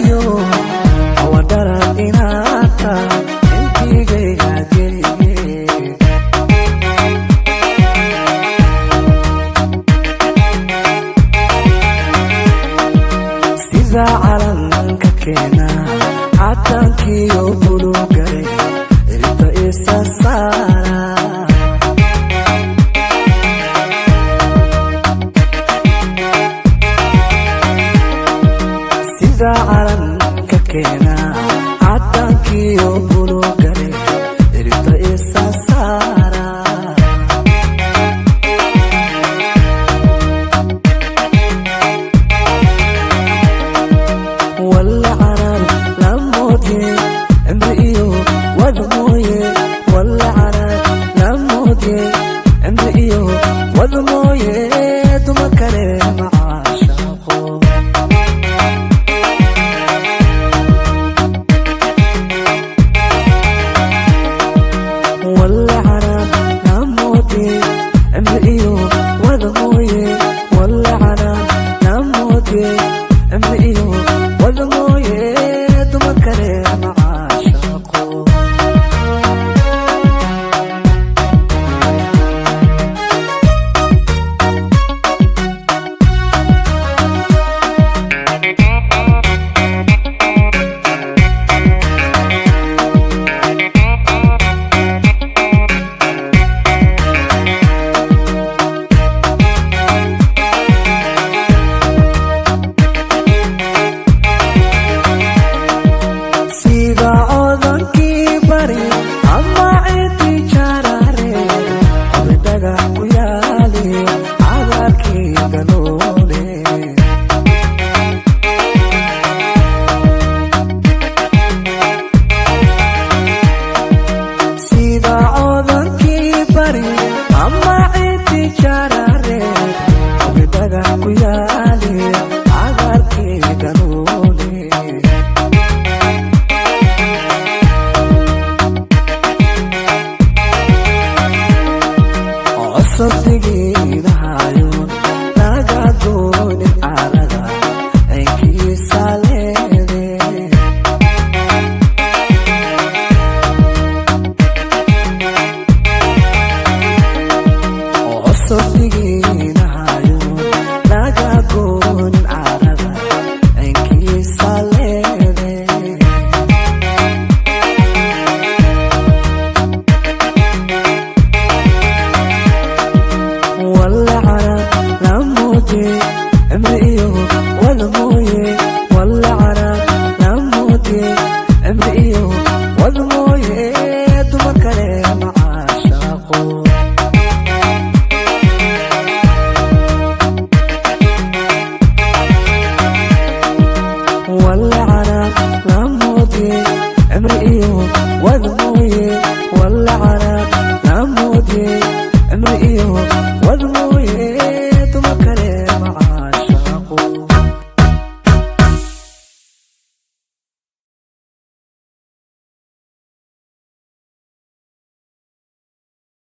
iyo awadara inata intigayga geliye sida calanka keena cadankiyo bulugay irta isa saara sida calanka keena cadankiyo bulugay irta isa saara wala carab lamoodye emriyo wadmooye wala carab lamoodye emriyo wadmooye duma kale macaashaqo wala carab lamoodye emriyo wadmooye wala carab lamoodye emriyo wadmooye duma kale macaashaqo sida odankii bari ama cidi jarare abedaga ku yaali cagarkii galoole sida odankii bari ama cidi jarare abedaga ku yaali cagarkii galoole صدقينهايون ناقادون العرضة عينكي ساليني صدقينهايون ناقادون العرضة عينكي ساليني ولا عرب لموتي امرئيو ودمويه ولا عرب لموتي امرئيو ودمويه دما كله معاشقو ولا عرب لموتي امرئيو ودمويه ولا عرب